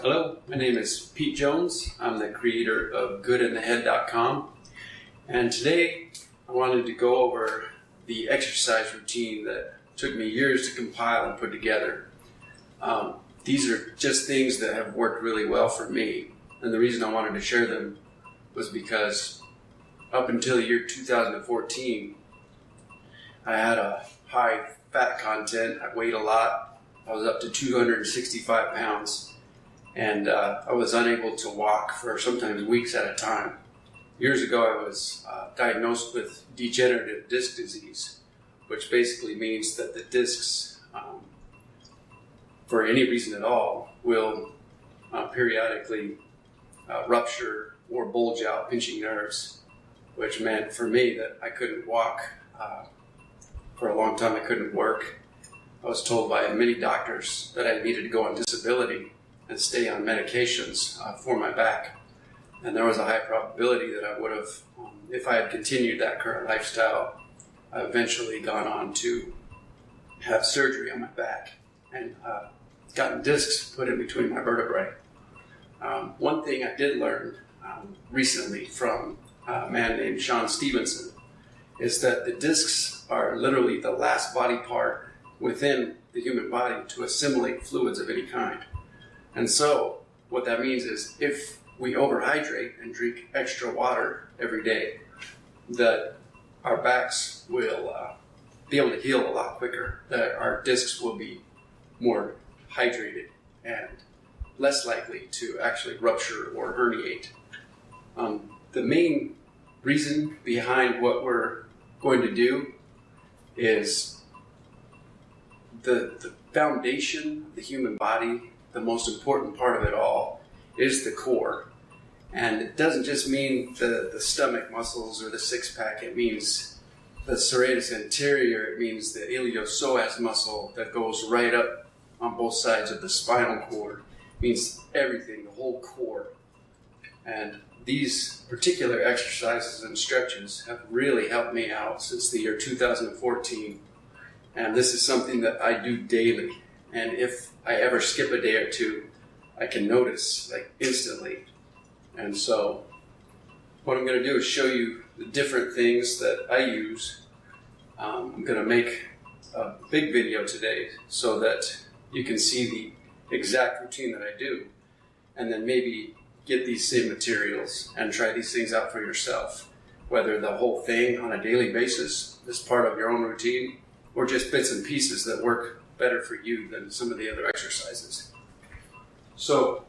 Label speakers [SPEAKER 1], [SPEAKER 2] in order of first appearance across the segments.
[SPEAKER 1] Hello, my name is Pete Jones. I'm the creator of Goodinthehead.com, and today I wanted to go over the exercise routine that took me years to compile and put together. These are just things that have worked really well for me, and the reason I wanted to share them was because up until the year 2014, I had a high fat content. I weighed a lot. I was up to 265 pounds, and I was unable to walk for sometimes weeks at a time. Years ago, I was diagnosed with degenerative disc disease, which basically means that the discs, for any reason at all, will periodically rupture or bulge out, pinching nerves, which meant for me that I couldn't walk. For a long time, I couldn't work. I was told by many doctors that I needed to go on disability and stay on medications for my back. And there was a high probability that I would have, if I had continued that current lifestyle, eventually gone on to have surgery on my back and gotten discs put in between my vertebrae. One thing I did learn recently from a man named Sean Stevenson is that the discs are literally the last body part within the human body to assimilate fluids of any kind. And so what that means is if we overhydrate and drink extra water every day, that our backs will be able to heal a lot quicker, that our discs will be more hydrated and less likely to actually rupture or herniate. The main reason behind what we're going to do is the foundation of the human body, the most important part of it all, is the core. And it doesn't just mean the stomach muscles or the six-pack. It means the serratus anterior. It means the iliopsoas muscle that goes right up on both sides of the spinal cord. It means everything, the whole core. And these particular exercises and stretches have really helped me out since the year 2014. And this is something that I do daily. And if I ever skip a day or two, I can notice instantly. And so what I'm going to do is show you the different things that I use. I'm going to make a big video today so that you can see the exact routine that I do, and then maybe get these same materials and try these things out for yourself, whether the whole thing on a daily basis is part of your own routine or just bits and pieces that work better for you than some of the other exercises. So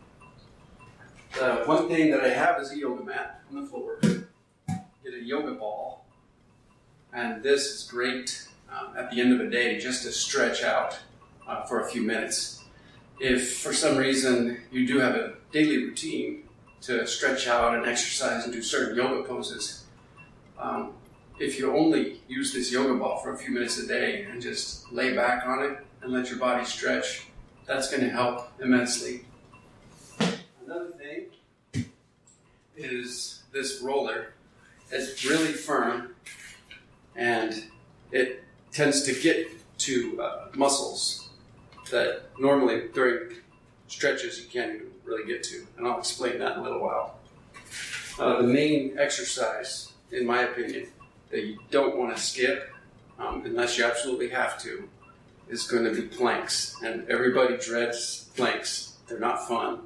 [SPEAKER 1] one thing that I have is a yoga mat on the floor. Get a yoga ball, and this is great at the end of a day just to stretch out for a few minutes. If for some reason you do have a daily routine to stretch out and exercise and do certain yoga poses, if you only use this yoga ball for a few minutes a day and just lay back on it and let your body stretch, that's going to help immensely. Another thing is this roller. It's really firm, and it tends to get to muscles that normally during stretches you can't even really get to, and I'll explain that in a little while. The main exercise, in my opinion, that you don't want to skip, unless you absolutely have to, is going to be planks. And everybody dreads planks. They're not fun,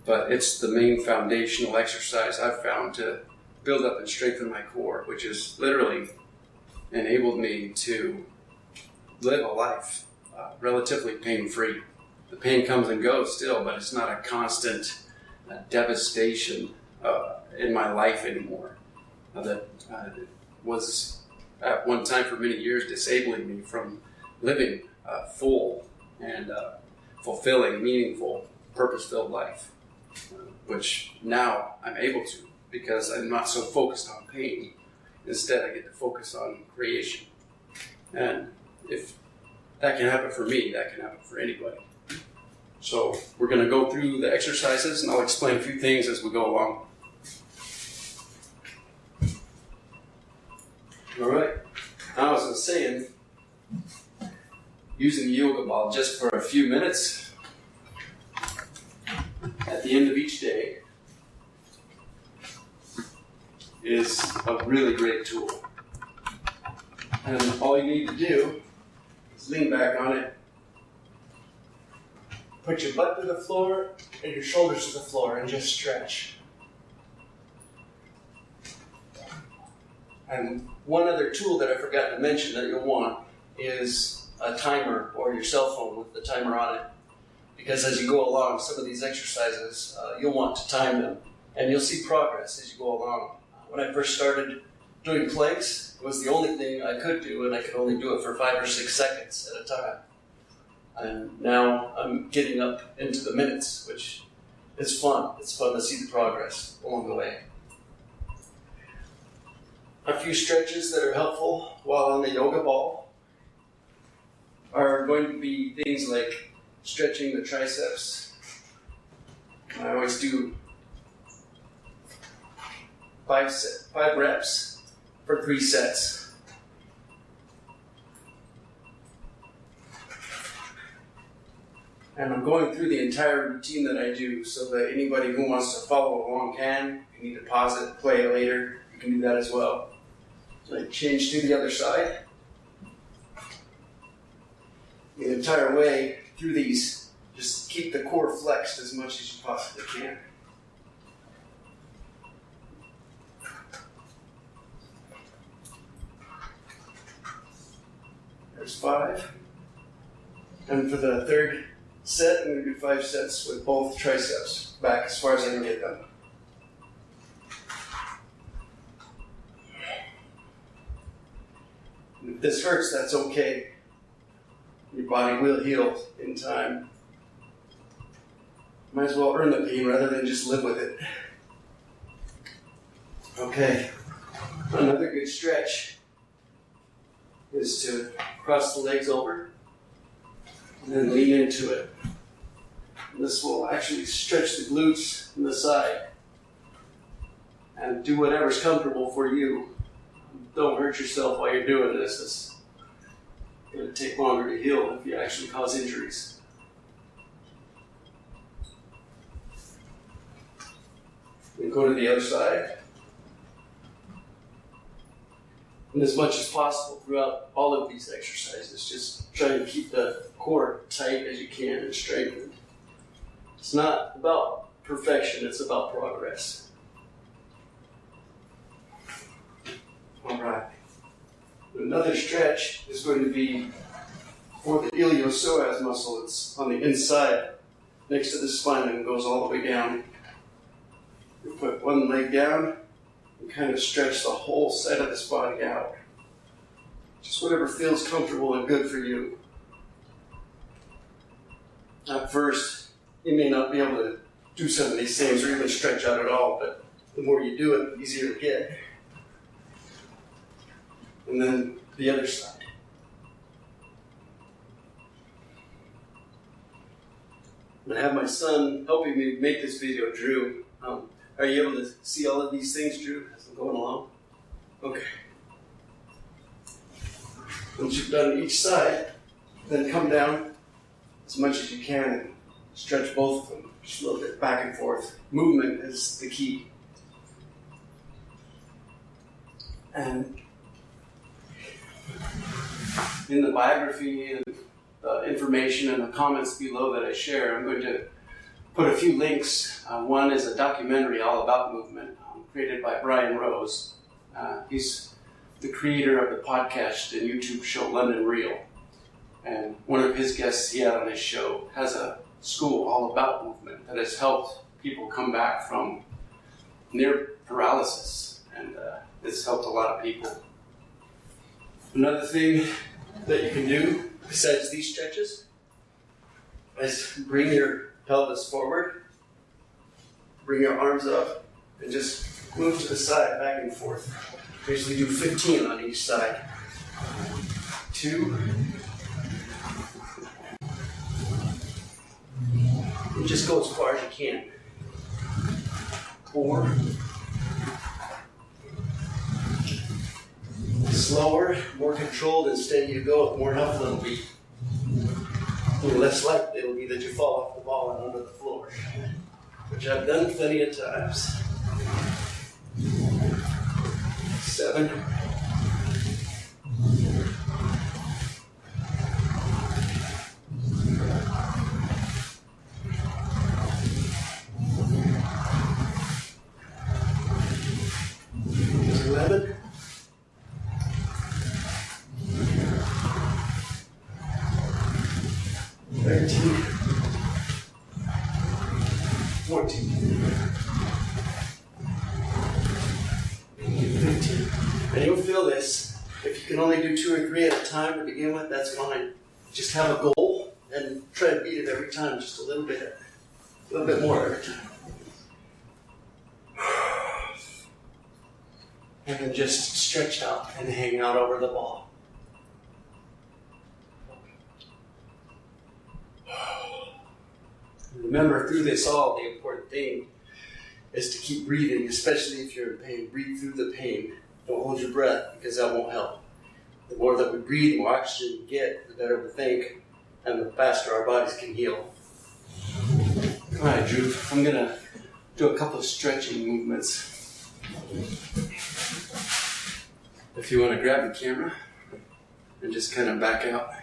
[SPEAKER 1] but it's the main foundational exercise I've found to build up and strengthen my core, which has literally enabled me to live a life relatively pain-free. The pain comes and goes still, but it's not a constant devastation in my life anymore. That was at one time for many years disabling me from living a full and fulfilling, meaningful, purpose-filled life, which now I'm able to because I'm not so focused on pain. Instead, I get to focus on creation. And if that can happen for me, that can happen for anybody. So we're going to go through the exercises, and I'll explain a few things as we go along. All right. Now, as I was saying, using the yoga ball just for a few minutes, the end of each day is a really great tool. And all you need to do is lean back on it, put your butt to the floor and your shoulders to the floor, and just stretch. And one other tool that I forgot to mention that you'll want is a timer or your cell phone with the timer on it. Because as you go along, some of these exercises, you'll want to time them. And you'll see progress as you go along. When I first started doing planks, it was the only thing I could do, and I could only do it for 5 or 6 seconds at a time. And now I'm getting up into the minutes, which is fun. It's fun to see the progress along the way. A few stretches that are helpful while on the yoga ball are going to be things like stretching the triceps. I always do 5 reps for 3 sets. And I'm going through the entire routine that I do so that anybody who wants to follow along can. If you need to pause it, play it later, you can do that as well. So I change to the other side. The entire way through these, just keep the core flexed as much as you possibly can. There's 5. And for the third set, I'm going to do 5 sets with both triceps back as far as I can get them. And if this hurts, that's okay. Your body will heal in time. Might as well earn the pain rather than just live with it. Okay, another good stretch is to cross the legs over and then lean into it. And this will actually stretch the glutes and the side. And do whatever's comfortable for you. Don't hurt yourself while you're doing this. It's going to take longer to heal if you actually cause injuries. And go to the other side. And as much as possible throughout all of these exercises, just try to keep the core tight as you can and strengthened. It's not about perfection, it's about progress. All right. Another stretch is going to be for the iliopsoas muscle. It's on the inside, next to the spine, and goes all the way down. You put one leg down and kind of stretch the whole side of this body out. Just whatever feels comfortable and good for you. At first, you may not be able to do some of these things or even stretch out at all, but the more you do it, the easier it gets. And then the other side. I have my son helping me make this video, Drew. Are you able to see all of these things, Drew, as I'm going along? Okay. Once you've done each side, then come down as much as you can and stretch both of them, just a little bit back and forth. Movement is the key. And in the biography and information and the comments below that I share, I'm going to put a few links. One is a documentary all about movement, created by Brian Rose. He's the creator of the podcast and YouTube show London Real. And one of his guests he had on his show has a school all about movement that has helped people come back from near paralysis. And it's helped a lot of people. Another thing that you can do besides these stretches is bring your pelvis forward, bring your arms up, and just move to the side, back and forth. Usually do 15 on each side. 2. And just go as far as you can. 4. Slower, more controlled and steady you go, the more helpful it'll be. The less likely it'll be that you fall off the ball and onto the floor. which I've done plenty of times. 7. 11. 13. 14. 15. And you'll feel this. If you can only do 2 or 3 at a time to begin with, that's fine. Just have a goal and try to beat it every time, just a little bit more every time. And then just stretch out and hang out over the ball. Remember, through this all, the important thing is to keep breathing, especially if you're in pain. Breathe through the pain. Don't hold your breath, because that won't help. The more that we breathe, the more oxygen we get, the better we think, and the faster our bodies can heal. All right, Drew, I'm going to do a couple of stretching movements. If you want to grab the camera and just kind of back out,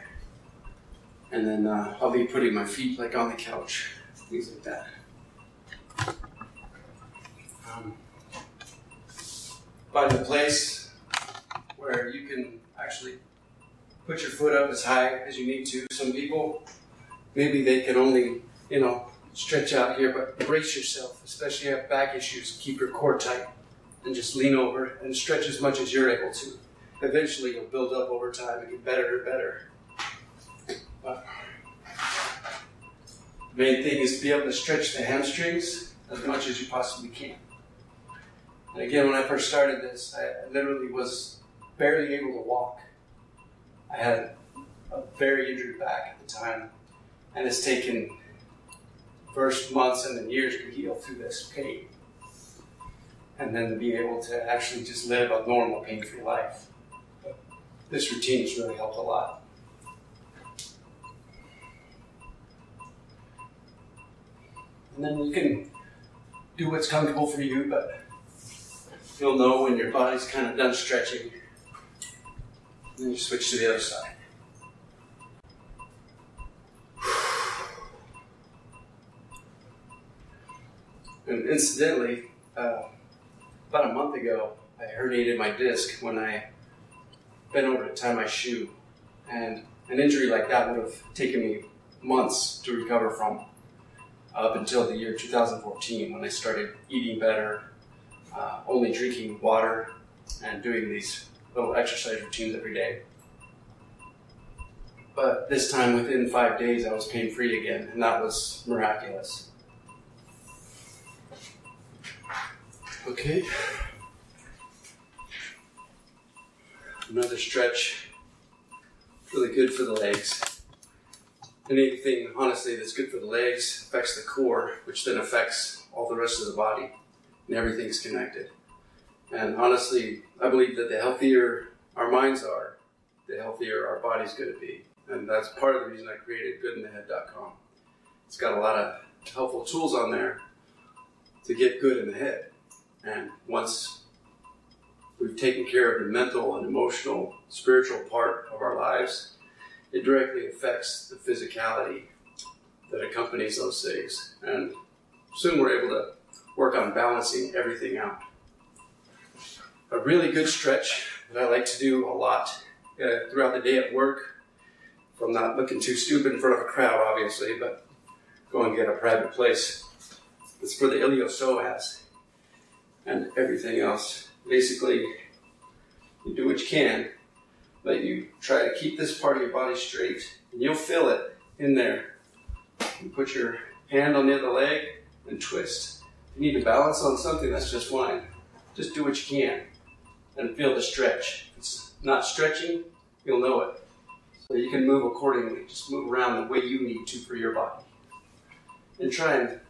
[SPEAKER 1] and then I'll be putting my feet like on the couch, things like that. Find a place where you can actually put your foot up as high as you need to. Some people, maybe they can only, stretch out here, but brace yourself, especially if you have back issues. Keep your core tight and just lean over and stretch as much as you're able to. Eventually you'll build up over time and get better and better. But the main thing is to be able to stretch the hamstrings as much as you possibly can. And again, when I first started this, I literally was barely able to walk. I had a very injured back at the time, and it's taken first months and then years to heal through this pain. And then to be able to actually just live a normal, pain-free life. But this routine has really helped a lot. And then you can do what's comfortable for you, but you'll know when your body's kind of done stretching. Then you switch to the other side. And incidentally, about a month ago, I herniated my disc when I bent over to tie my shoe. And an injury like that would have taken me months to recover from, up until the year 2014 when I started eating better, only drinking water, and doing these little exercise routines every day. But this time, within 5 days, I was pain-free again, and that was miraculous. Okay. Another stretch. Really good for the legs. Anything, honestly, that's good for the legs affects the core, which then affects all the rest of the body, and everything's connected. And honestly, I believe that the healthier our minds are, the healthier our body's going to be. And that's part of the reason I created Goodinthehead.com. It's got a lot of helpful tools on there to get good in the head. And once we've taken care of the mental and emotional, spiritual part of our lives, it directly affects the physicality that accompanies those things. And soon we're able to work on balancing everything out. A really good stretch that I like to do a lot throughout the day at work, if I'm not looking too stupid in front of a crowd, obviously, but go and get a private place. It's for the iliopsoas and everything else. Basically, you do what you can, but you try to keep this part of your body straight, and you'll feel it in there. You put your hand on the other leg and twist. If you need to balance on something, that's just fine. Just do what you can and feel the stretch. If it's not stretching, you'll know it. So you can move accordingly. Just move around the way you need to for your body. And try and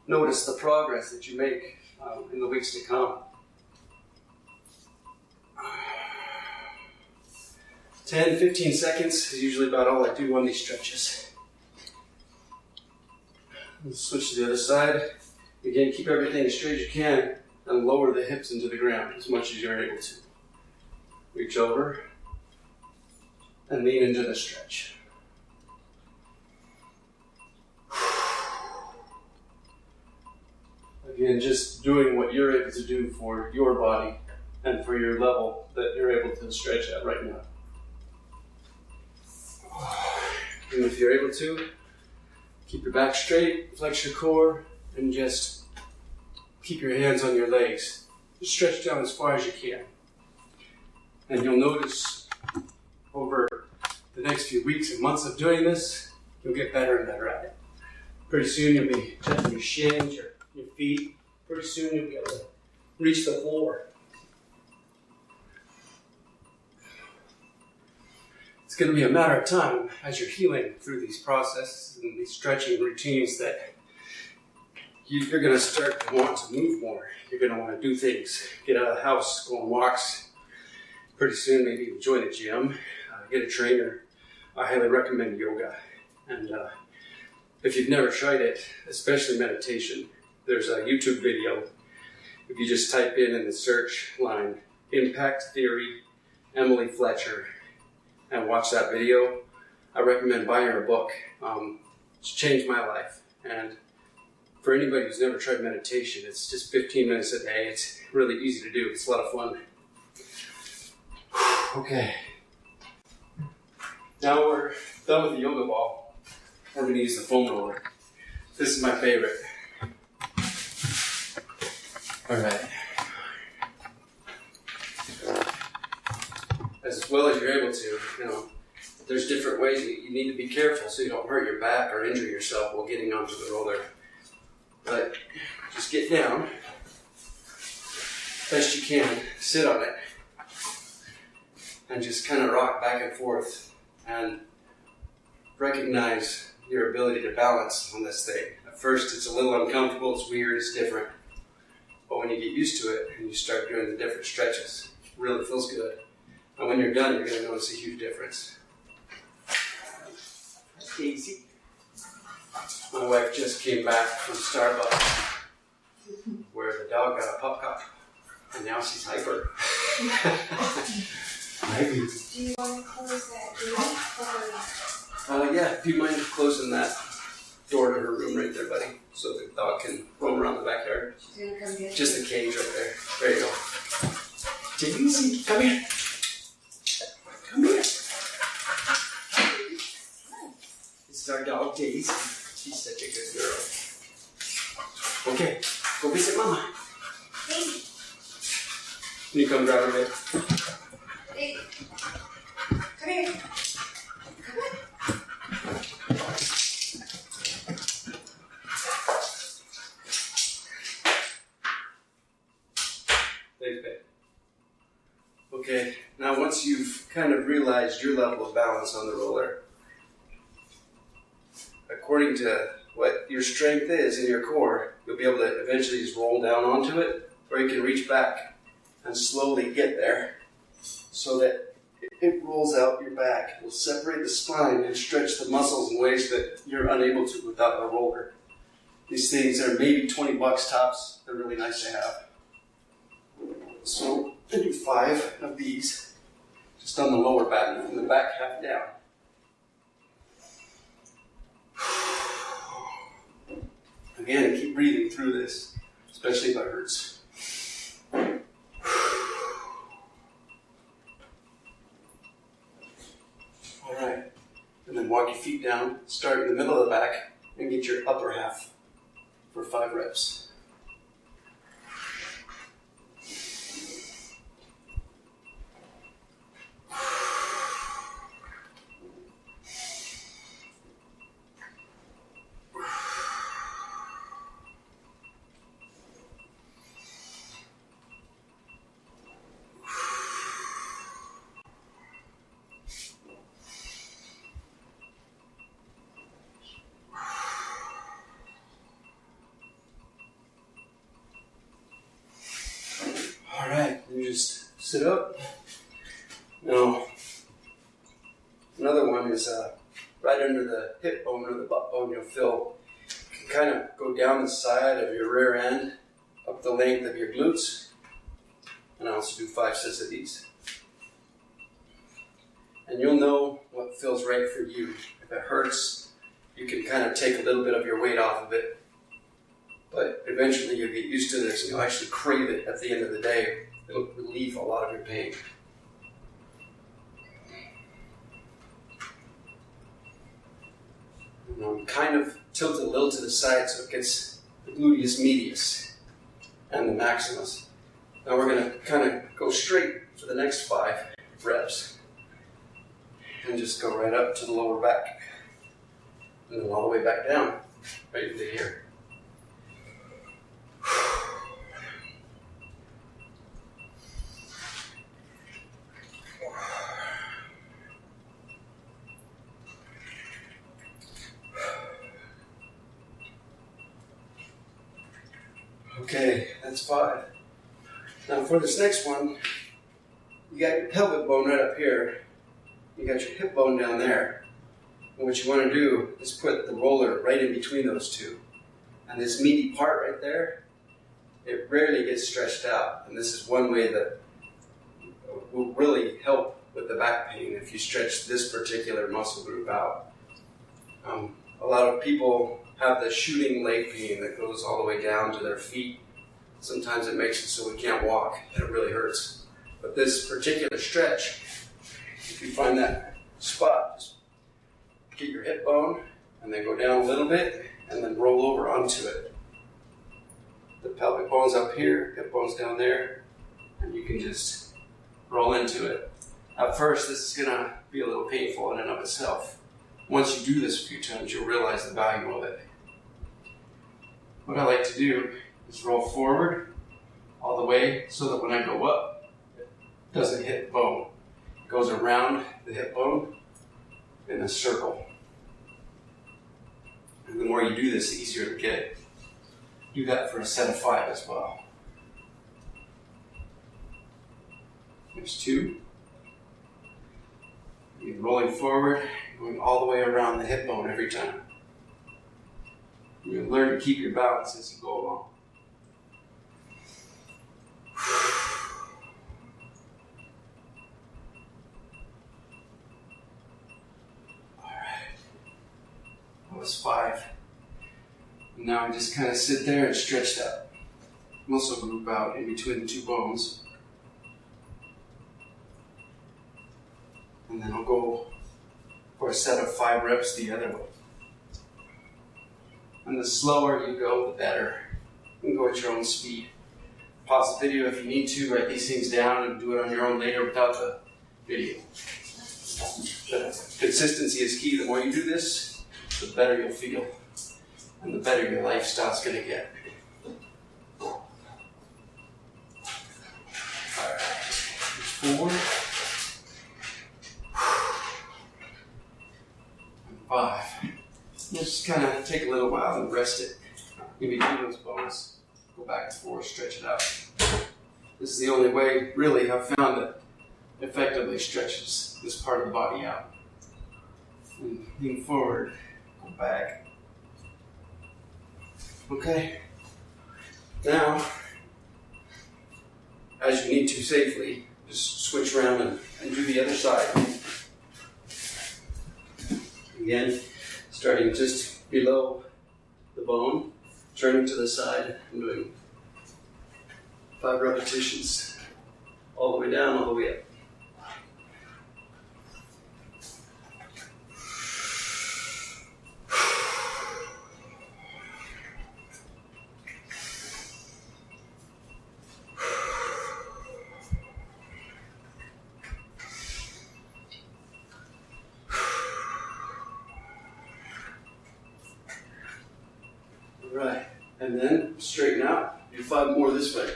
[SPEAKER 1] notice the progress that you make in the weeks to come. 10, 15 seconds is usually about all I do on these stretches. Let's switch to the other side. Again, keep everything as straight as you can and lower the hips into the ground as much as you're able to. Reach over and lean into the stretch. Again, just doing what you're able to do for your body and for your level that you're able to stretch at right now. And if you're able to, keep your back straight, flex your core, and just keep your hands on your legs. Just stretch down as far as you can. And you'll notice over the next few weeks and months of doing this, you'll get better and better at it. Pretty soon you'll be touching your shins, your feet. Pretty soon you'll be able to reach the floor. It's going to be a matter of time as you're healing through these processes and these stretching routines that you're going to start to want to move more. You're going to want to do things, get out of the house, go on walks. Pretty soon maybe you join a gym, get a trainer. I highly recommend yoga. And if you've never tried it, especially meditation, there's a YouTube video. If you just type in the search line, Impact Theory, Emily Fletcher, and watch that video, I recommend buying her book. It's changed my life. And for anybody who's never tried meditation, it's just 15 minutes a day. It's really easy to do. It's a lot of fun. Okay. Now we're done with the yoga ball. We're going to use the foam roller. This is my favorite. All right. As well as you're able to, there's different ways you need to be careful so you don't hurt your back or injure yourself while getting onto the roller. But just get down best you can, sit on it, and just kind of rock back and forth and recognize your ability to balance on this thing. At first it's a little uncomfortable, it's weird, it's different. But when you get used to it and you start doing the different stretches, it really feels good. And when you're done, you're going to notice a huge difference. That's easy. My wife just came back from Starbucks where the dog got a pup cup and now she's hyper.
[SPEAKER 2] Do you want to close that door?
[SPEAKER 1] Yeah, do you mind closing that door to her room right there, buddy? So the dog can roam around the backyard.
[SPEAKER 2] She's going to come get
[SPEAKER 1] Just the cage right there. There you go. Daisy, come here. Come here. This is our dog, Daisy. She's such a good girl. Okay, go visit Mama.
[SPEAKER 2] Daisy.
[SPEAKER 1] Can you come grab her, babe?
[SPEAKER 2] Daisy. Come here. Come on.
[SPEAKER 1] Thanks, babe. Okay, now once you've kind of realized your level of balance on the roller, according to what your strength is in your core, you'll be able to eventually just roll down onto it, or you can reach back and slowly get there so that it rolls out your back. It will separate the spine and stretch the muscles in ways that you're unable to without a roller. These things are maybe $20 tops. They're really nice to have. So I do 5 of these, just on the lower back, from the back half down. Again, keep breathing through this, especially if it hurts. All right, and then walk your feet down, start in the middle of the back, and get your upper half for 5 reps. Just sit up. Now, another one is right under the hip bone or the butt bone. You'll feel, you can kind of go down the side of your rear end, up the length of your glutes. And I also do 5 sets of these. And you'll know what feels right for you. If it hurts, you can kind of take a little bit of your weight off of it. But eventually you'll get used to this and you'll actually crave it at the end of the day. It'll relieve a lot of your pain. And I'm kind of tilted a little to the side so it gets the gluteus medius and the maximus. Now we're going to kind of go straight for the next 5 reps. And just go right up to the lower back. And then all the way back down, right into here. Okay, that's 5. Now for this next one, you got your pelvic bone right up here. You got your hip bone down there. And what you want to do is put the roller right in between those two. And this meaty part right there, it rarely gets stretched out. And this is one way that will really help with the back pain if you stretch this particular muscle group out. A lot of people have the shooting leg pain that goes all the way down to their feet. Sometimes it makes it so we can't walk and it really hurts. But this particular stretch, if you find that spot, just get your hip bone and then go down a little bit and then roll over onto it. The pelvic bone's up here, hip bone's down there, and you can just roll into it. At first, this is going to be a little painful in and of itself. Once you do this a few times, you'll realize the value of it. What I like to do is roll forward all the way so that when I go up, it doesn't hit the bone. It goes around the hip bone in a circle. And the more you do this, the easier to get it. Do that for a set of 5 as well. There's 2. You're rolling forward, going all the way around the hip bone every time. You'll learn to keep your balance as you go along. Alright. That was 5. Now I just kind of sit there and stretch that muscle group out in between the 2 bones. And then I'll go for a set of 5 reps the other way. And the slower you go, the better. You can go at your own speed. Pause the video if you need to, write these things down and do it on your own later without the video. But consistency is key. The more you do this, the better you'll feel. And the better your lifestyle's going to get. Alright, 4. 5. Just kind of take a little while and rest it. In between those bones, go back and forth, stretch it out. This is the only way, really, I've found that effectively stretches this part of the body out. And lean forward, go back. Okay. Now, as you need to safely, just switch around and do the other side. Again, starting just below the bone, turning to the side, and doing 5 repetitions, all the way down, all the way up. Right, and then straighten out, do 5 more this way.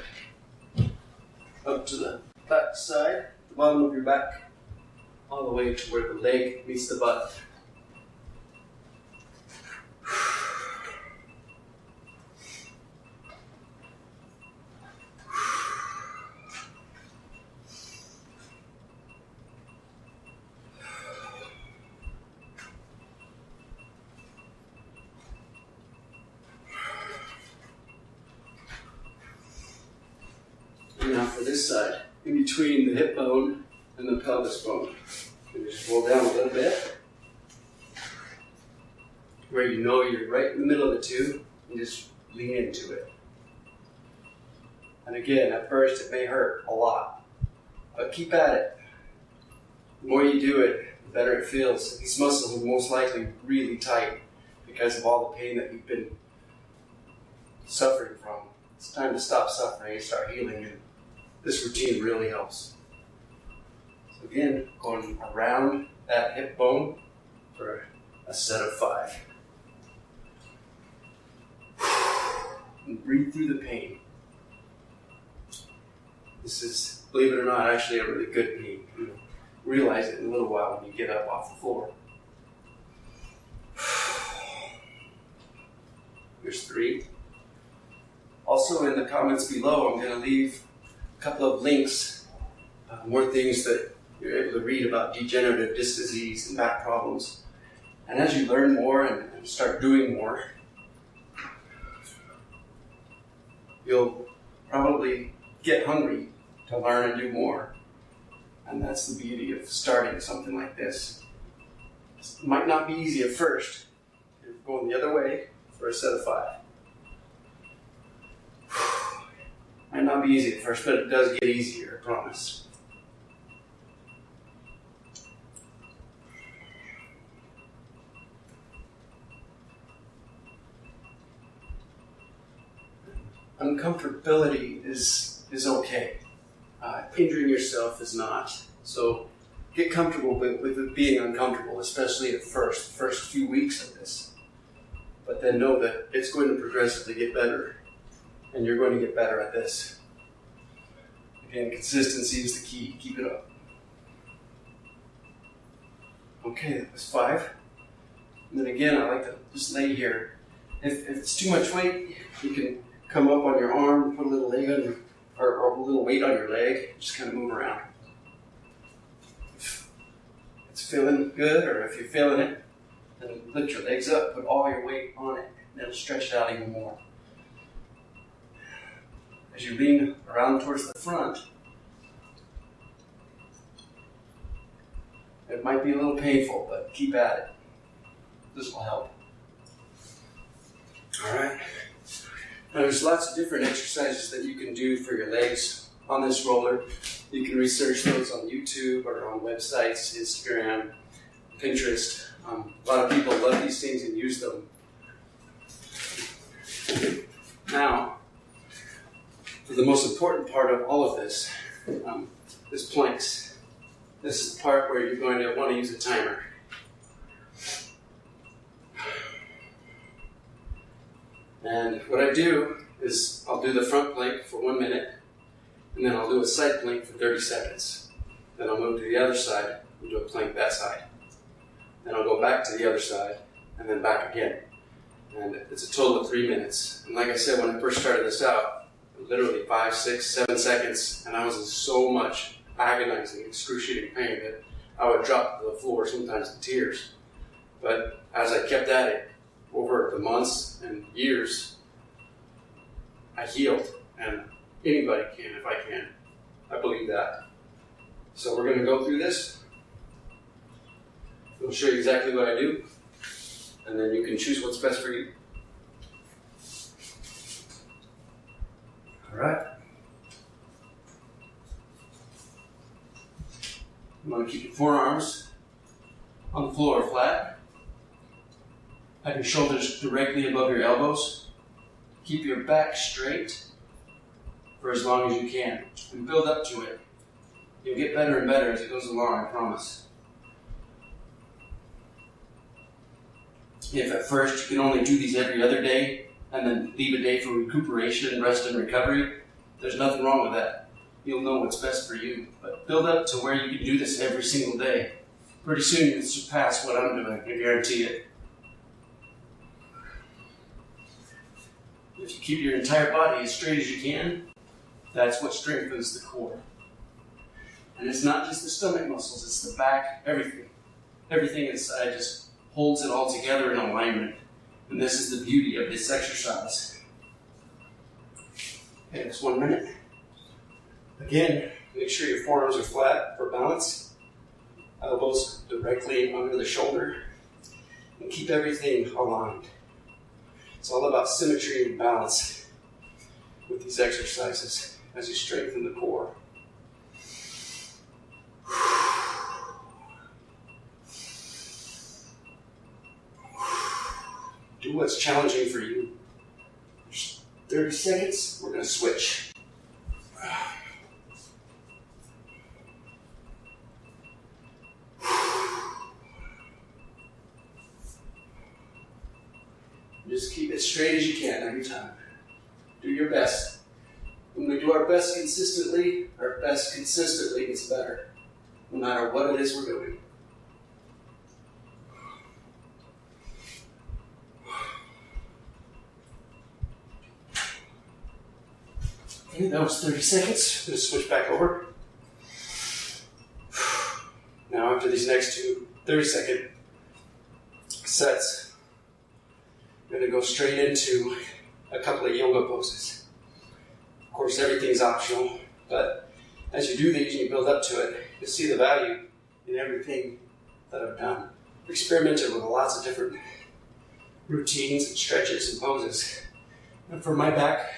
[SPEAKER 1] Up to the back side, the bottom of your back, all the way to where the leg meets the butt. for this side, in between the hip bone and the pelvis bone. And just roll down a little bit, where you know you're right in the middle of the two, and just lean into it. And again, at first it may hurt a lot, but keep at it. The more you do it, the better it feels. These muscles are most likely really tight because of all the pain that you've been suffering from. It's time to stop suffering and start healing, and this routine really helps. So again, going around that hip bone for a set of 5. And breathe through the pain. This is, believe it or not, actually a really good pain. You'll realize it in a little while when you get up off the floor. There's 3. Also in the comments below, I'm going to leave a couple of links, more things that you're able to read about degenerative disc disease and back problems. And as you learn more and start doing more, you'll probably get hungry to learn and do more. And that's the beauty of starting something like this. It might not be easy at first. You're going the other way for a set of 5. Might not be easy at first, but it does get easier, I promise. Uncomfortability is okay. Injuring yourself is not. So get comfortable with it being uncomfortable, especially at first few weeks of this. But then know that it's going to progressively get better, and you're going to get better at this. Again, consistency is the key. Keep it up. Okay, that was 5. And then again, I like to just lay here. If it's too much weight, you can come up on your arm, put a little leg on your, or a little weight on your leg, just kind of move around. If it's feeling good, or if you're feeling it, then lift your legs up, put all your weight on it, and it'll stretch it out even more. As you lean around towards the front, it might be a little painful, but keep at it. This will help. All right. Now, there's lots of different exercises that you can do for your legs on this roller. You can research those on YouTube or on websites, Instagram, Pinterest. A lot of people love these things and use them. Now, for the most important part of all of this, is planks. This is the part where you're going to want to use a timer. And what I do is I'll do the front plank for 1 minute, and then I'll do a side plank for 30 seconds. Then I'll move to the other side and do a plank that side. Then I'll go back to the other side, and then back again. And it's a total of 3 minutes. And like I said, when I first started this out, literally 5, 6, 7 seconds, and I was in so much agonizing, excruciating pain that I would drop to the floor, sometimes in tears. But as I kept at it, over the months and years, I healed, and anybody can if I can. I believe that. So we're going to go through this. I'll show you exactly what I do, and then you can choose what's best for you. All right. You want to keep your forearms on the floor flat. Have your shoulders directly above your elbows. Keep your back straight for as long as you can, and build up to it. You'll get better and better as it goes along, I promise. If at first you can only do these every other day, and then leave a day for recuperation, rest, and recovery, there's nothing wrong with that. You'll know what's best for you. But build up to where you can do this every single day. Pretty soon you'll surpass what I'm doing, I guarantee it. If you keep your entire body as straight as you can, that's what strengthens the core. And it's not just the stomach muscles, it's the back, everything. Everything inside just holds it all together in alignment. And this is the beauty of this exercise. Okay, that's 1 minute. Again, make sure your forearms are flat for balance. Elbows directly under the shoulder. And keep everything aligned. It's all about symmetry and balance with these exercises as you strengthen the core. Do what's challenging for you. 30 seconds, we're going to switch. Just keep it straight as you can every time. Do your best. When we do our best consistently gets better, no matter what it is we're doing. Okay, that was 30 seconds. I'm going to switch back over. Now after these next two 30-second sets, I'm going to go straight into a couple of yoga poses. Of course, everything's optional, but as you do these and you build up to it, you'll see the value in everything that I've done. I've experimented with lots of different routines and stretches and poses. And for my back,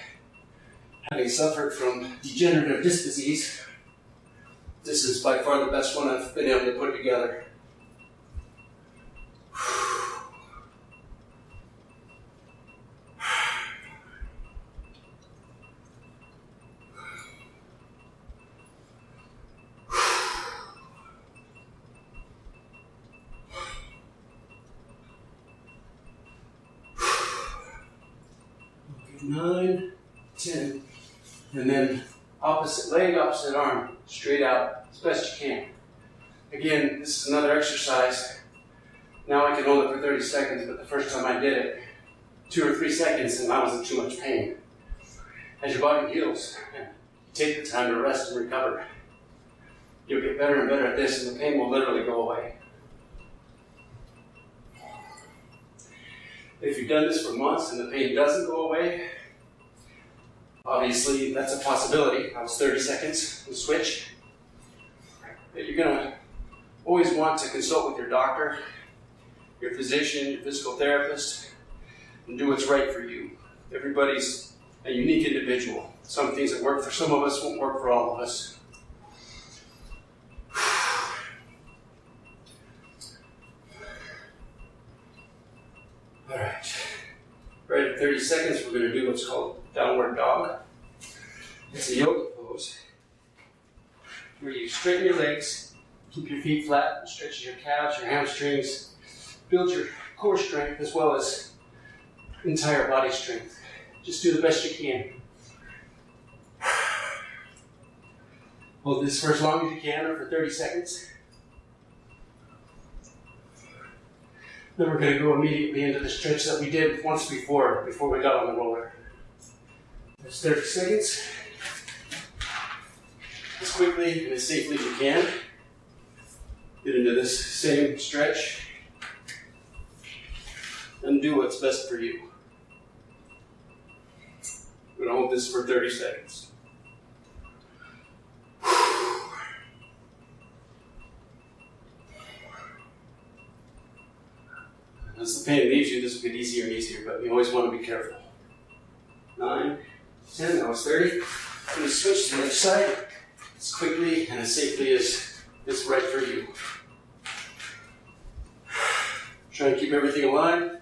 [SPEAKER 1] having suffered from degenerative disc disease, this is by far the best one I've been able to put together. Okay, 9, 10. And then opposite leg, opposite arm, straight out as best you can. Again, this is another exercise. Now I can hold it for 30 seconds, but the first time I did it, 2 or 3 seconds and I was in too much pain. As your body heals, take the time to rest and recover. You'll get better and better at this and the pain will literally go away. If you've done this for months and the pain doesn't go away, obviously, that's a possibility. That was 30 seconds. We'll switch. But you're going to always want to consult with your doctor, your physician, your physical therapist, and do what's right for you. Everybody's a unique individual. Some things that work for some of us won't work for all of us. All right. Right at 30 seconds, we're going to do what's called downward dog. It's a yoga pose where you straighten your legs, keep your feet flat, stretch your calves, your hamstrings, build your core strength as well as entire body strength. Just do the best you can. Hold this for as long as you can, or for 30 seconds. Then we're going to go immediately into the stretch that we did once before we got on the roller. That's 30 seconds. As quickly and as safely as you can. Get into this same stretch. And do what's best for you. We're going to hold this for 30 seconds. As the pain leaves you, this will get easier and easier, but you always want to be careful. 9, 10, that was 30. I'm going to switch to the other side as quickly and as safely as is right for you. Try and keep everything aligned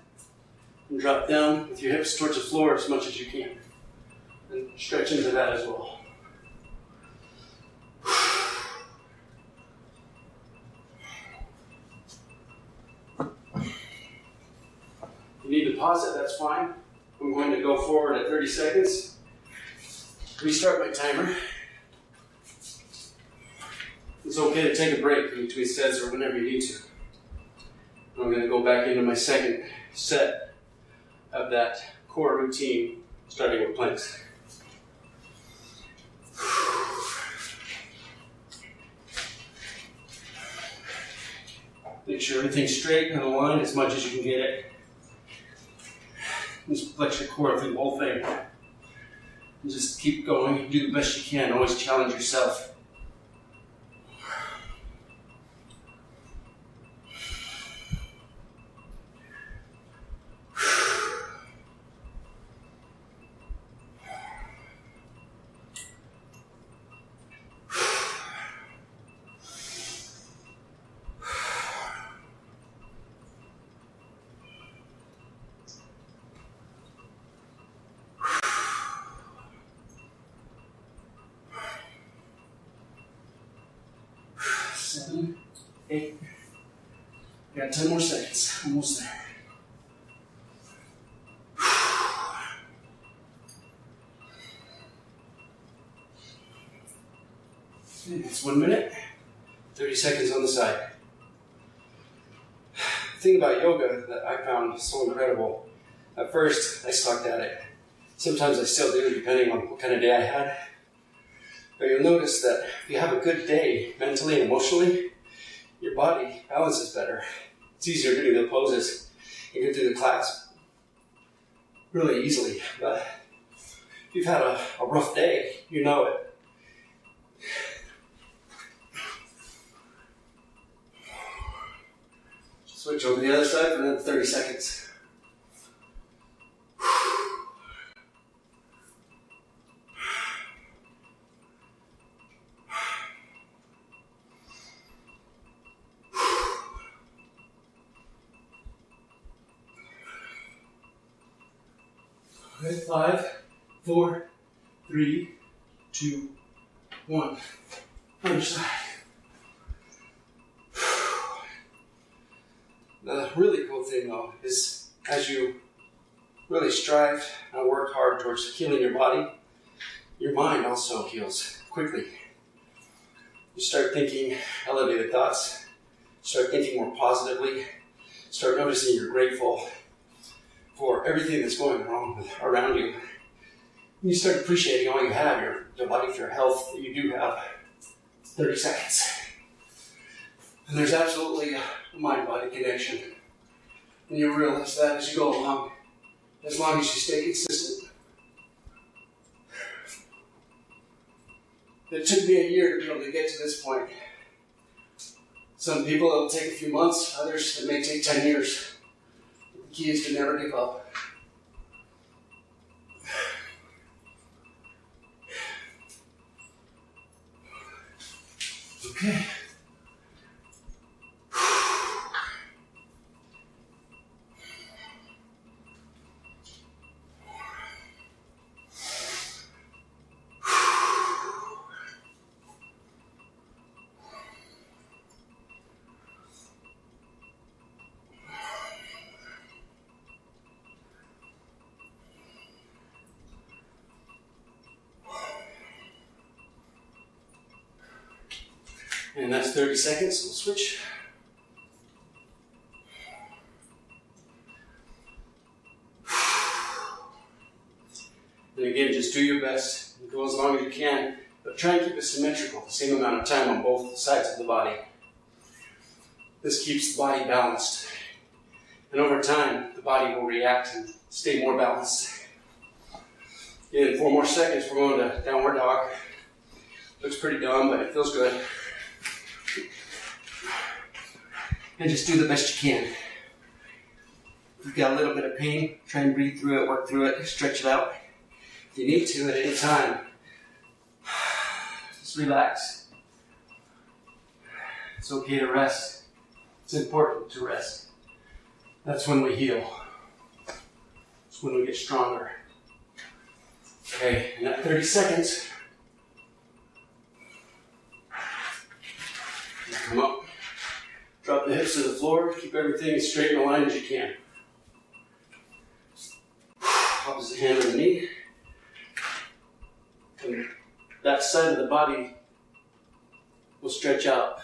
[SPEAKER 1] and drop down with your hips towards the floor as much as you can. And stretch into that as well. If you need to pause it, that's fine. I'm going to go forward at 30 seconds. Restart my timer. It's okay to take a break in between sets or whenever you need to. I'm going to go back into my second set of that core routine, starting with planks. Make sure everything's straight and aligned as much as you can get it. Just flex your core through the whole thing. And just keep going, do the best you can, always challenge yourself. Seven, 8. Got 10 more seconds. Almost there. It's 1 minute, 30 seconds on the side. The thing about yoga that I found so incredible, at first I sucked at it. Sometimes I still do, depending on what kind of day I had. But you'll notice that if you have a good day, mentally and emotionally, your body balances better. It's easier doing the poses. You get through the class really easily. But if you've had a rough day, you know it. Switch over to the other side for another 30 seconds. Okay, 5, 4, 3, 2, 1. Other side. The really cool thing though is as you really strive and work hard towards healing your body, your mind also heals quickly. You start thinking elevated thoughts, start thinking more positively, start noticing you're grateful for everything that's going wrong around you. And you start appreciating all you have, your life, your health that you do have. 30 seconds. And there's absolutely a mind-body connection. And you realize that as you go along, as long as you stay consistent. It took me a year to be able to get to this point. Some people it'll take a few months, others it may take 10 years. The key is to never give up. Okay. And that's 30 seconds. We'll switch. And again, just do your best. Go as long as you can, but try and keep it symmetrical, the same amount of time on both sides of the body. This keeps the body balanced. And over time, the body will react and stay more balanced. In 4 more seconds, we're going to downward dog. Looks pretty dumb, but it feels good. And just do the best you can. If you've got a little bit of pain, try and breathe through it, work through it, stretch it out. If you need to at any time, just relax. It's okay to rest. It's important to rest. That's when we heal. It's when we get stronger. Okay, and at 30 seconds, come up. Drop the hips to the floor. Keep everything as straight in a line as you can. Opposite hand on the knee. And that side of the body will stretch out.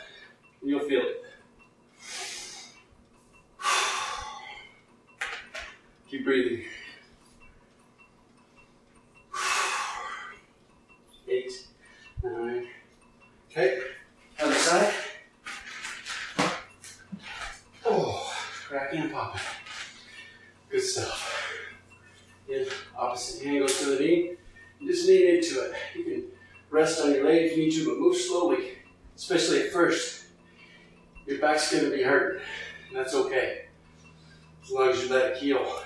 [SPEAKER 1] And you'll feel it. Keep breathing. 8, 9. Okay. Other side. Oh, cracking and popping. Good stuff. Again, opposite hand goes to the knee. Just lean into it. You can rest on your leg if you need to, but move slowly, especially at first. Your back's going to be hurting, and that's okay, as long as you let it heal.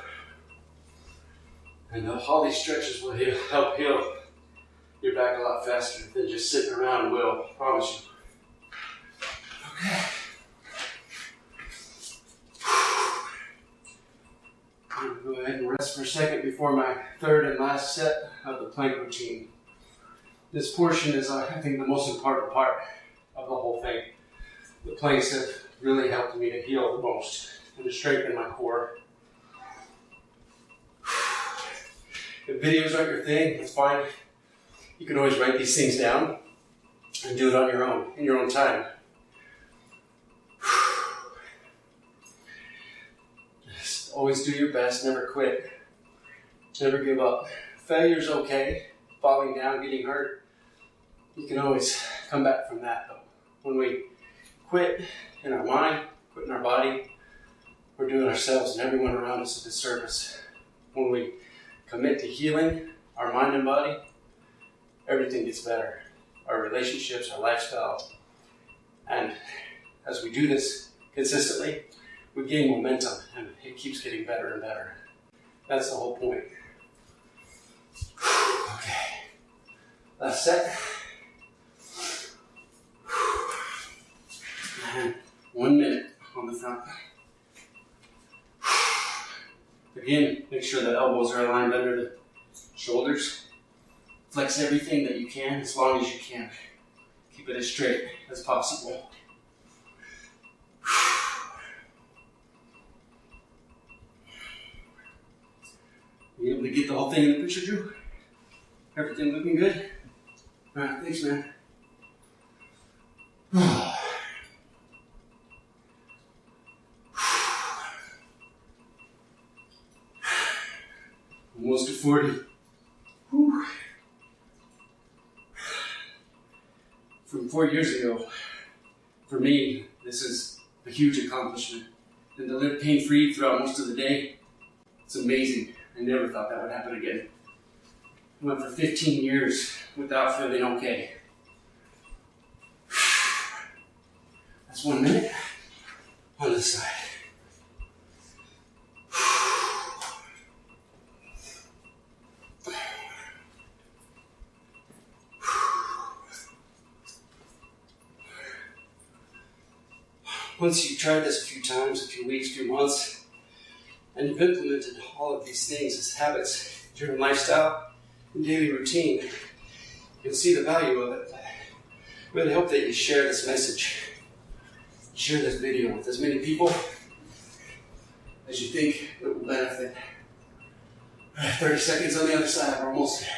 [SPEAKER 1] And all these stretches will help heal your back a lot faster than just sitting around will, I promise you. Okay. I'm going to go ahead and rest for a second before my third and last set of the plank routine. This portion is, I think, the most important part of the whole thing. The planks have really helped me to heal the most and to strengthen my core. If videos aren't your thing, that's fine. You can always write these things down and do it on your own, in your own time. Just always do your best, never quit. Never give up. Failure's okay. Falling down, getting hurt, you can always come back from that. But when we quit in our mind, quit in our body, we're doing ourselves and everyone around us a disservice. When we commit to healing our mind and body, everything gets better. Our relationships, our lifestyle. And as we do this consistently, we gain momentum and it keeps getting better and better. That's the whole point. Okay. Last set. And 1 minute on the front. Again, make sure the elbows are aligned under the shoulders. Flex everything that you can as long as you can. Keep it as straight as possible. You able to get the whole thing in the picture, Drew? Everything looking good? Alright, thanks, man. Almost to 40. Whew. From 4 years ago, for me, this is a huge accomplishment. And to live pain-free throughout most of the day, it's amazing. I never thought that would happen again. I went for 15 years without feeling okay. That's 1 minute on this side. Once you've tried this a few times, a few weeks, a few months, and you've implemented all of these things as habits, driven lifestyle, and daily routine, you'll see the value of it. I really hope that you share this message, share this video with as many people as you think it will benefit. 30 seconds on the other side, we're almost there.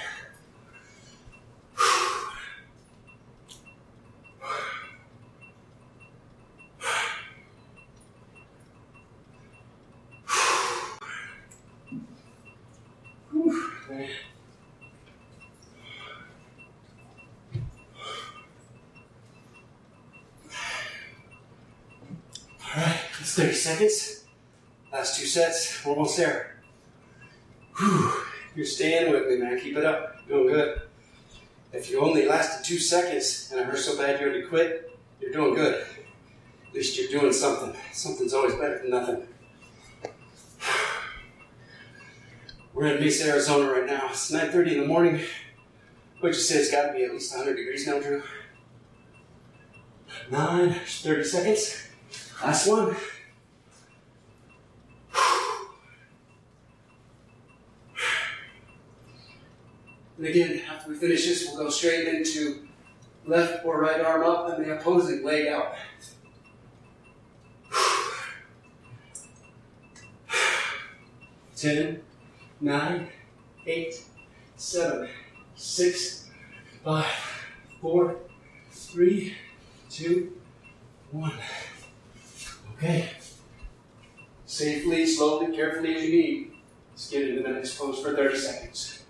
[SPEAKER 1] Alright, that's 30 seconds. Last 2 sets, we're almost there. Whew. You're staying with me, man. Keep it up. Doing good. If you only lasted 2 seconds and it hurt so bad you already quit, you're doing good. At least you're doing something. Something's always better than nothing. We're in Mesa, Arizona right now. It's 9:30 in the morning. What'd you say? It's got to be at least 100 degrees now, Drew? 9, 30 seconds. Last one. And again, after we finish this, we'll go straight into left or right arm up and the opposing leg out. 10, 9, 8, 7, 6, 5, 4, 3, 2, 1. Okay. Safely, slowly, carefully as you need. Let's get into the next pose for 30 seconds.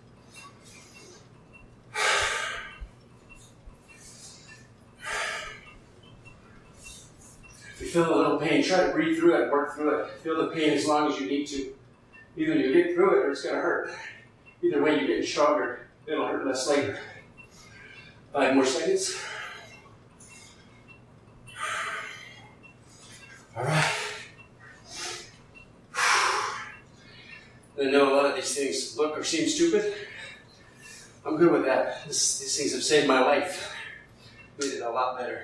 [SPEAKER 1] If you feel a little pain, try to breathe through it, work through it. Feel the pain as long as you need to. Either you get through it or it's going to hurt. Either way, you're getting stronger It'll hurt less later. 5 more seconds. All right. I know a lot of these things look or seem stupid. I'm good with that. These things have saved my life. Made it a lot better.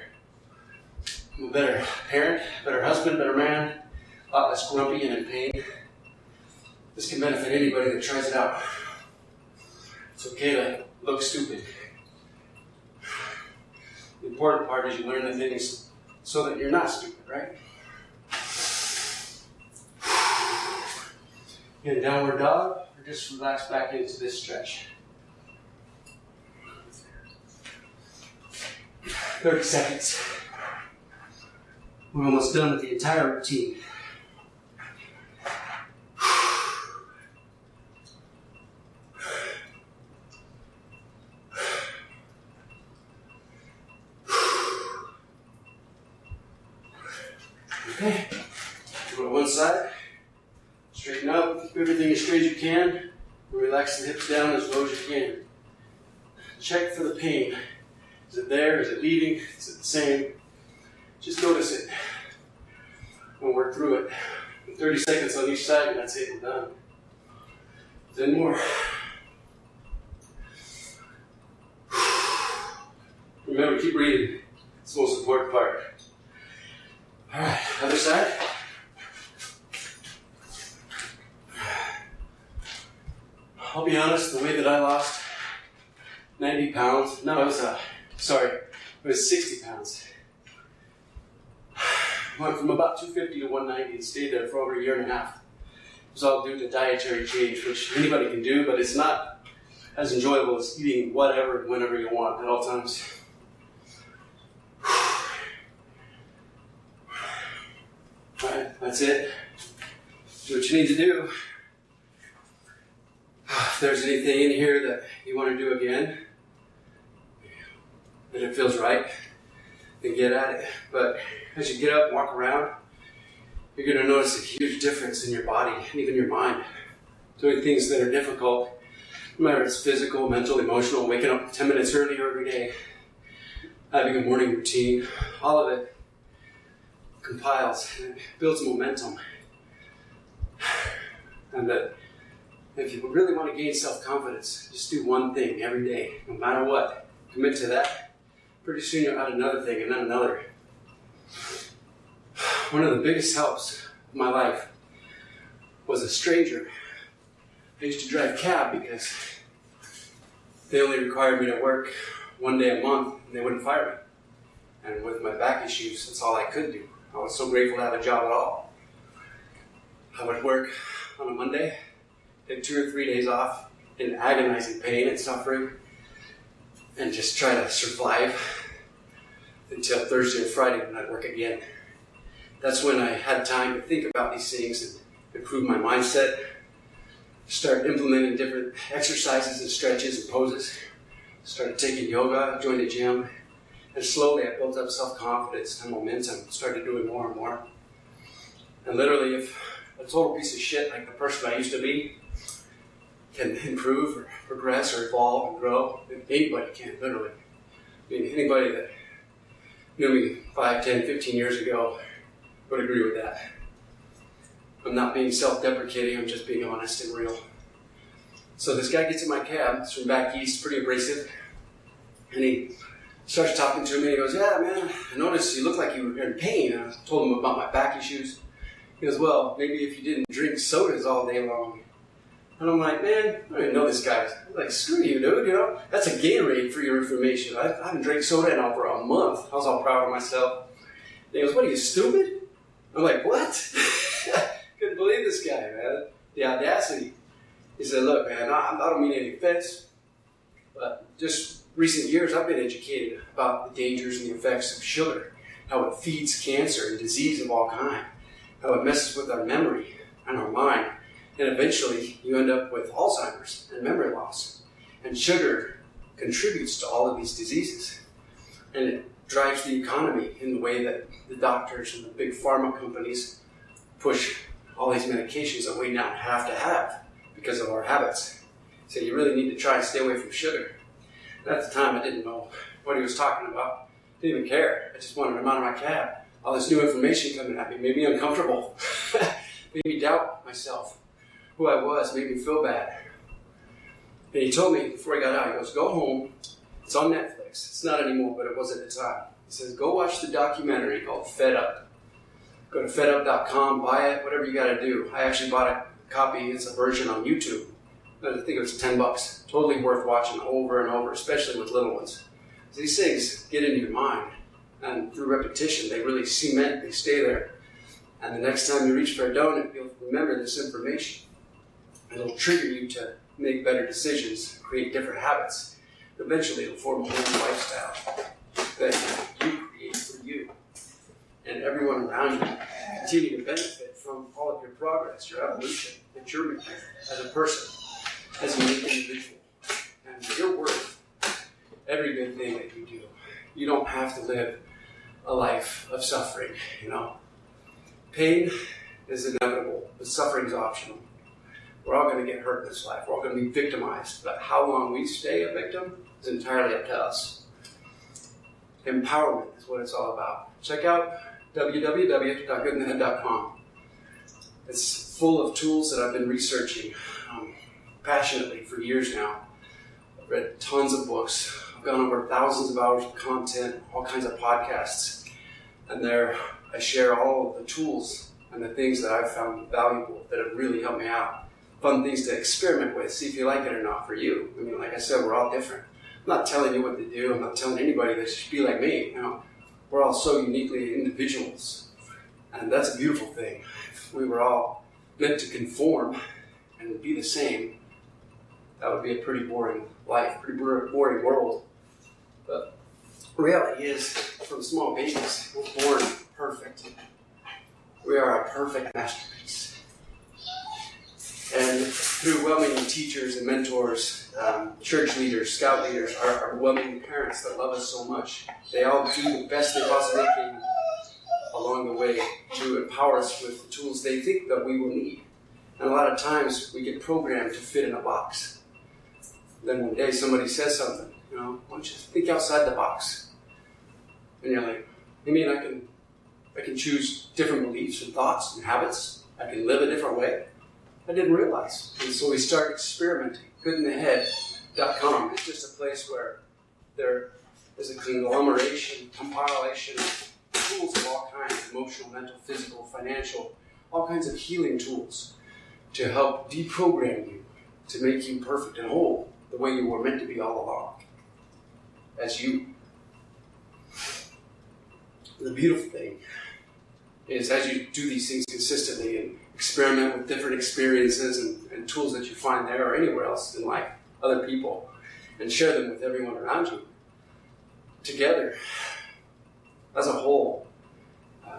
[SPEAKER 1] I'm a better parent, better husband, better man, a lot less grumpy and in pain. This can benefit anybody that tries it out. It's okay to look stupid. The important part is you learn the things so that you're not stupid, right? In downward dog, or just relax back into this stretch. 30 seconds. We're almost done with the entire routine. Okay, go to one side, straighten up, keep everything as straight as you can, and relax the hips down as low as you can. Check for the pain. Is it there? Is it leaving? Is it the same? Just notice it. We'll work through it. 30 seconds on each side, and that's it, we're done. 10 more. Remember, keep breathing. It's the most important part. All right, other side. I'll be honest, the way that I lost 90 pounds, no, it was 60 pounds. Went from about 250 to 190 and stayed there for over a year and a half. It was all due to dietary change, which anybody can do, but it's not as enjoyable as eating whatever and whenever you want at all times. Alright, that's it. Do what you need to do. If there's anything in here that you want to do again, and it feels right, then get at it. But as you get up and walk around, you're going to notice a huge difference in your body and even your mind. Doing things that are difficult, no matter if it's physical, mental, emotional, waking up 10 minutes earlier every day, having a morning routine, all of it compiles and builds momentum. And that if you really want to gain self-confidence, just do one thing every day, no matter what. Commit to that. Pretty soon you'll add another thing and then another. One of the biggest helps of my life was a stranger. I used to drive cab because they only required me to work one day a month and they wouldn't fire me. And with my back issues, that's all I could do. I was so grateful to have a job at all. I would work on a Monday, take 2 or 3 days off in agonizing pain and suffering, and just try to survive until Thursday or Friday when I'd work again. That's when I had time to think about these things and improve my mindset, start implementing different exercises and stretches and poses, started taking yoga, joined a gym, and slowly I built up self-confidence and momentum, started doing more and more. And literally, if a total piece of shit like the person I used to be can improve or progress or evolve and grow, then anybody can, literally. I mean, anybody that knew me 5, 10, 15 years ago would agree with that. I'm not being self-deprecating, I'm just being honest and real. So this guy gets in my cab, it's from back east, pretty abrasive, and he starts talking to me and he goes, "Yeah, man, I noticed you look like you were in pain." I told him about my back issues. He goes, "Well, maybe if you didn't drink sodas all day long." And I'm like, "Man, I don't even know this guy." I'm like, "Screw you, dude, you know, that's a Gatorade for your information. I haven't drank soda now for a month." I was all proud of myself. And he goes, "What, are you stupid?" I'm like, "What?" Couldn't believe this guy, man. The audacity. He said, "Look, man, I don't mean any offense, but just recent years I've been educated about the dangers and the effects of sugar, how it feeds cancer and disease of all kind, how it messes with our memory and our mind, and eventually you end up with Alzheimer's and memory loss. And sugar contributes to all of these diseases, and it drives the economy in the way that the doctors and the big pharma companies push all these medications that we now have to have because of our habits." He So you really need to try and stay away from sugar. And at the time, I didn't know what he was talking about. Didn't even care. I just wanted him out of my cab. All this new information coming at me made me uncomfortable. Made me doubt myself, who I was, made me feel bad. And he told me before he got out, he goes, go home. It's on Netflix. It's not anymore, but it was at the time. He says, go watch the documentary called Fed Up. Go to fedup.com, buy it, whatever you got to do. I actually bought a copy. It's a version on YouTube. I think it was $10. Totally worth watching over and over, especially with little ones. These things get into your mind, and through repetition, they really cement, they stay there. And the next time you reach for a donut, you'll remember this information. It'll trigger you to make better decisions, create different habits. Eventually, it'll form a whole lifestyle that you create for you and everyone around you. Continue to benefit from all of your progress, your evolution that you're making as a person, as a unique individual. And you're worth every good thing that you do. You don't have to live a life of suffering, you know. Pain is inevitable, but suffering is optional. We're all going to get hurt in this life. We're all going to be victimized. But how long we stay a victim is entirely up to us. Empowerment is what it's all about. Check out www.goodinthehead.com. It's full of tools that I've been researching passionately for years now. I've read tons of books. I've gone over thousands of hours of content, all kinds of podcasts. And there I share all of the tools and the things that I've found valuable that have really helped me out. Fun things to experiment with, see if you like it or not for you. I mean, like I said, we're all different. I'm not telling you what to do. I'm not telling anybody that you should be like me. You know, we're all so uniquely individuals. And that's a beautiful thing. If we were all meant to conform and be the same, that would be a pretty boring life, pretty boring world. But the reality is, from small babies, we're born perfect. We are a perfect masterpiece. And through well-meaning teachers and mentors, church leaders, scout leaders, our well-meaning parents that love us so much, they all do the best they possibly can along the way to empower us with the tools they think that we will need. And a lot of times we get programmed to fit in a box. Then one day somebody says something, you know, why don't you think outside the box? And you're like, you mean I can choose different beliefs and thoughts and habits? I can live a different way? I didn't realize. And so we start experimenting. Goodinthehead.com is just a place where there is a conglomeration, compilation of tools of all kinds, emotional, mental, physical, financial, all kinds of healing tools to help deprogram you, to make you perfect and whole, the way you were meant to be all along, as you. The beautiful thing is, as you do these things consistently and experiment with different experiences and tools that you find there or anywhere else in life, other people, and share them with everyone around you, together, as a whole,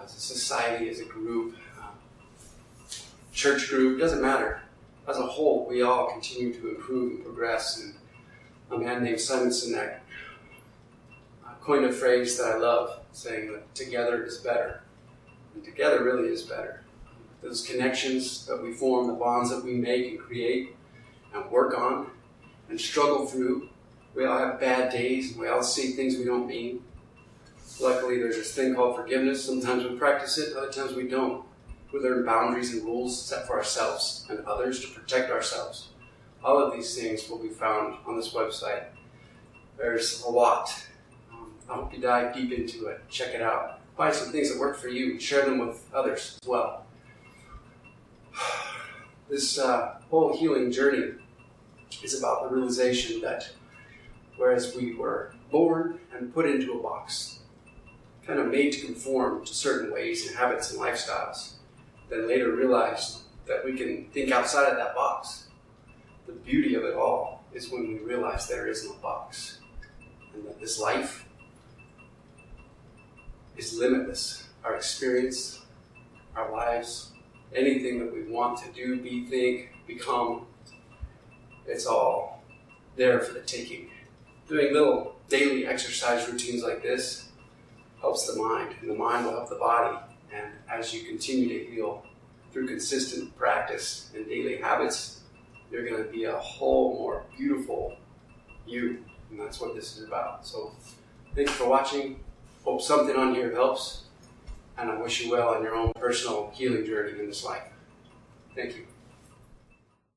[SPEAKER 1] as a society, as a group, church group, doesn't matter. As a whole, we all continue to improve and progress. And a man named Simon Sinek coined a phrase that I love, saying that together is better. And together really is better. Those connections that we form, the bonds that we make and create and work on and struggle through. We all have bad days and we all see things we don't mean. Luckily, there's this thing called forgiveness. Sometimes we practice it, other times we don't. We learn boundaries and rules set for ourselves and others to protect ourselves. All of these things will be found on this website. There's a lot. I hope you dive deep into it. Check it out. Find some things that work for you and share them with others as well. This whole healing journey is about the realization that whereas we were born and put into a box, kind of made to conform to certain ways and habits and lifestyles, then later realized that we can think outside of that box. The beauty of it all is when we realize there is no box and that this life is limitless. Our experience, our lives, anything that we want to do, be, think, become, it's all there for the taking. Doing little daily exercise routines like this helps the mind, and the mind will help the body. And as you continue to heal through consistent practice and daily habits, you're going to be a whole more beautiful you. And that's what this is about. So thanks for watching. Hope something on here helps. And I wish you well on your own personal healing journey in this life. Thank you.